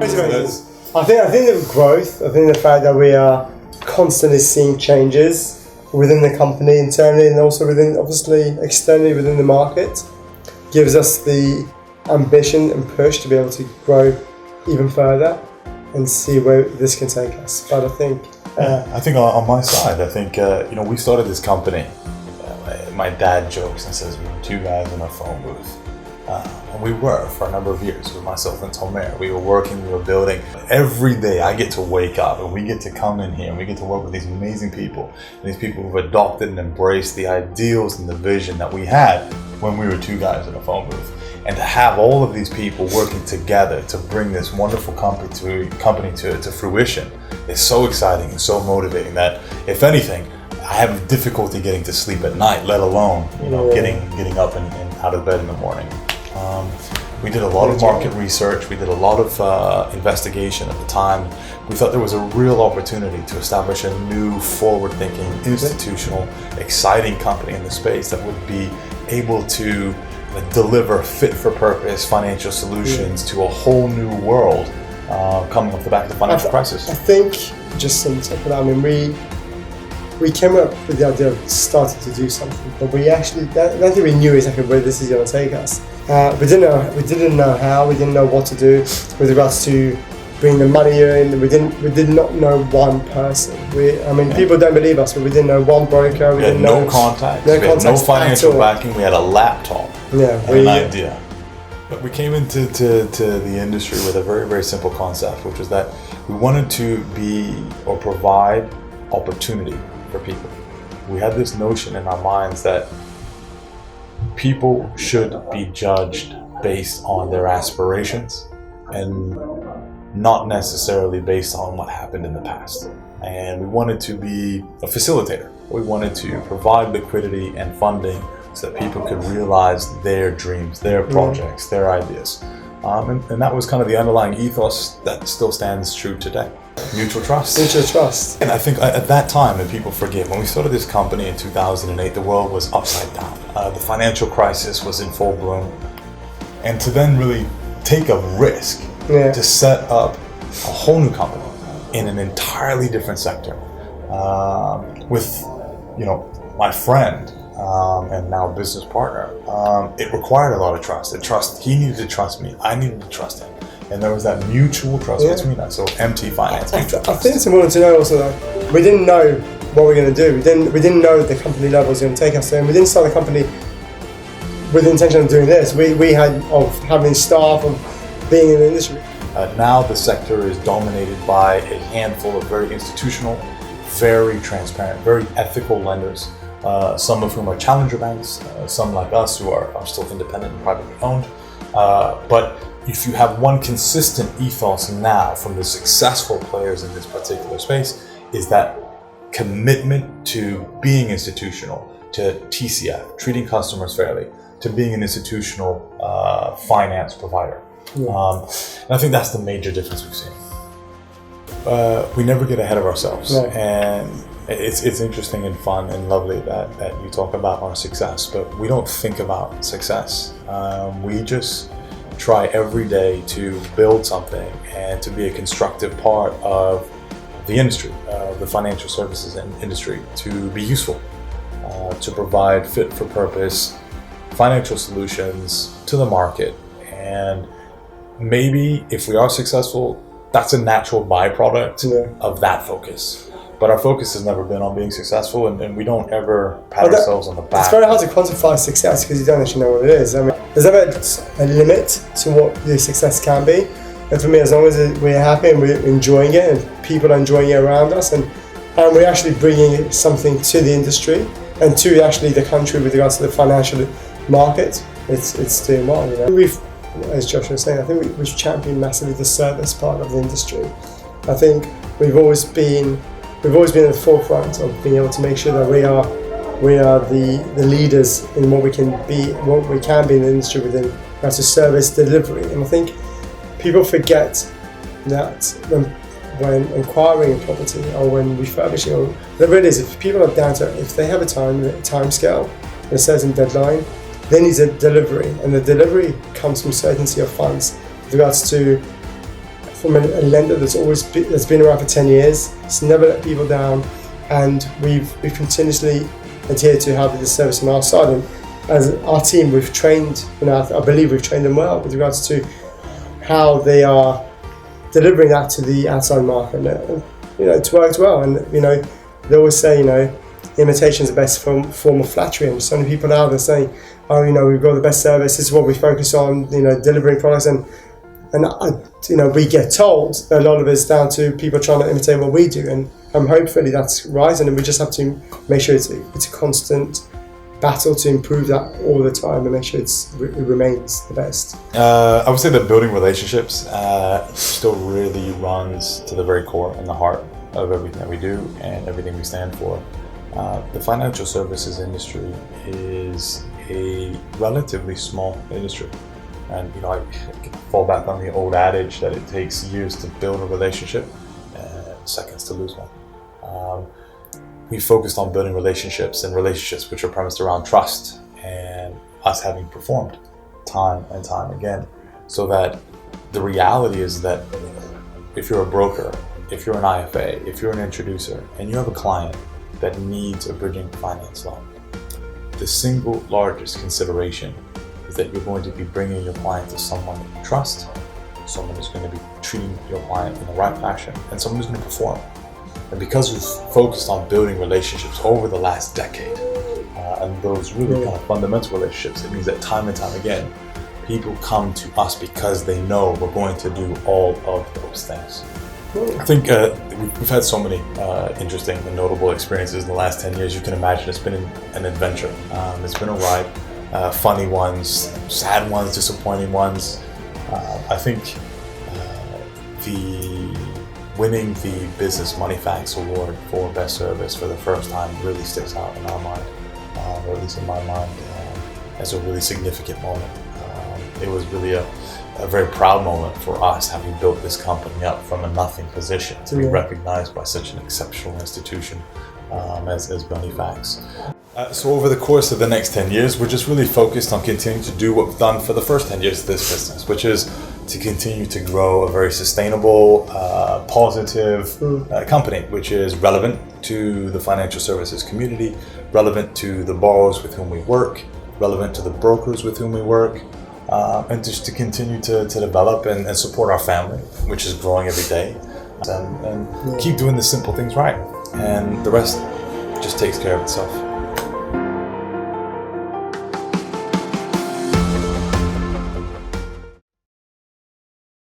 I think the growth, I think the fact that we are constantly seeing changes within the company internally and also within, obviously, externally within the market gives us the ambition and push to be able to grow even further and see where this can take us. But I think on my side, I think we started this company. My dad jokes and says we were two guys in a phone booth. And we were for a number of years with myself and Tomer. We were working, we were building. Every day I get to wake up and we get to come in here and we get to work with these amazing people. And these people who've adopted and embraced the ideals and the vision that we had when we were two guys in a phone booth. And to have all of these people working together to bring this wonderful company to fruition is so exciting and so motivating that, if anything, I have difficulty getting to sleep at night, let alone getting up and out of bed in the morning. We did a lot of market research. We did a lot of investigation at the time. We thought there was a real opportunity to establish a new, forward-thinking, institutional, exciting company in the space that would be able to deliver fit-for-purpose financial solutions to a whole new world coming off the back of the financial crisis. I think, just on top of that, I mean, we came up with the idea of starting to do something, but we actually, I don't think we knew exactly where this is going to take us. We didn't know how, we didn't know what to do with regards to bring the money in. We did not know one person. People don't believe us, but we didn't know one broker. We had no contacts. We had no financial backing. We had a laptop and an idea. But we came into the industry with a very, very simple concept, which was that we wanted to provide opportunity for people. We had this notion in our minds that people should be judged based on their aspirations and not necessarily based on what happened in the past. And we wanted to be a facilitator. We wanted to provide liquidity and funding so that people could realize their dreams, their projects, their ideas. And that was kind of the underlying ethos that still stands true today. Mutual trust. Mutual trust. And I think at that time, and people forget, when we started this company in 2008, the world was upside down. The financial crisis was in full bloom. And to then really take a risk to set up a whole new company in an entirely different sector with, my friend and now business partner, it required a lot of trust. He needed to trust me. I needed to trust him. And there was that mutual trust between us. So MT Finance. I think it's important to know also that we didn't know what we were going to do. We didn't know the company level was going to take us there. And we didn't start the company with the intention of doing this. We had of having staff, of being in the industry. Now the sector is dominated by a handful of very institutional, very transparent, very ethical lenders. Some of whom are challenger banks, some like us who are still independent and privately owned. But if you have one consistent ethos now from the successful players in this particular space, is that commitment to being institutional, to TCF, treating customers fairly, to being an institutional finance provider. And I think that's the major difference we've seen. We never get ahead of ourselves. And it's interesting and fun and lovely that you talk about our success, but we don't think about success. We just try every day to build something and to be a constructive part of the industry, the financial services industry, to be useful, to provide fit-for-purpose financial solutions to the market. And maybe if we are successful, that's a natural byproduct of that focus. But our focus has never been on being successful, and we don't ever pat ourselves on the back. It's very hard to quantify success because you don't actually know what it is. I mean, there's never a limit to what the success can be. And for me, as long as we're happy and we're enjoying it and people are enjoying it around us and we're actually bringing something to the industry and to actually the country with regards to the financial market, it's doing well. We've, as Josh was saying, I think we've championed massively the service part of the industry. I think we've always been at the forefront of being able to make sure that we are the leaders in what we can be in the industry within regards to service delivery. And I think people forget that when acquiring a property or when refurbishing or whatever it is, if people are down to, if they have a time scale, a certain deadline, they need a delivery, and the delivery comes from certainty of funds with regards to from a lender that's been around for 10 years. It's never let people down, and we've continuously adhered to having the service on our side. And as our team, we've trained, I believe we've trained them well with regards to how they are delivering that to the outside market. And, it's worked well. And they always say, imitation is the best form of flattery. And so many people out there saying, we've got the best service. This is what we focus on. Delivering products, and we get told that a lot of it's down to people trying to imitate what we do, and hopefully that's rising, and we just have to make sure it's a constant battle to improve that all the time and make sure it remains the best. I would say that building relationships still really runs to the very core and the heart of everything that we do and everything we stand for. The financial services industry is a relatively small industry. And I fall back on the old adage that it takes years to build a relationship and seconds to lose one. We focused on building relationships, and relationships which are premised around trust and us having performed time and time again. So that the reality is that if you're a broker, if you're an IFA, if you're an introducer, and you have a client that needs a bridging finance loan, the single largest consideration is that you're going to be bringing your client to someone that you trust, someone who's going to be treating your client in the right fashion, and someone who's going to perform. And because we've focused on building relationships over the last decade, and those really kind of fundamental relationships, it means that time and time again, people come to us because they know we're going to do all of those things. I think we've had so many interesting and notable experiences in the last 10 years. You can imagine it's been an adventure. It's been a ride. Funny ones, sad ones, disappointing ones. I think winning the Business Money Facts Award for Best Service for the first time really sticks out in our mind, or at least in my mind, as a really significant moment. It was really a very proud moment for us, having built this company up from a nothing position to be recognized by such an exceptional institution as Money Facts. So over the course of the next 10 years, we're just really focused on continuing to do what we've done for the first 10 years of this business, which is to continue to grow a very sustainable, positive company, which is relevant to the financial services community, relevant to the borrowers with whom we work, relevant to the brokers with whom we work, and just to continue to develop and support our family, which is growing every day, and keep doing the simple things right. And the rest just takes care of itself.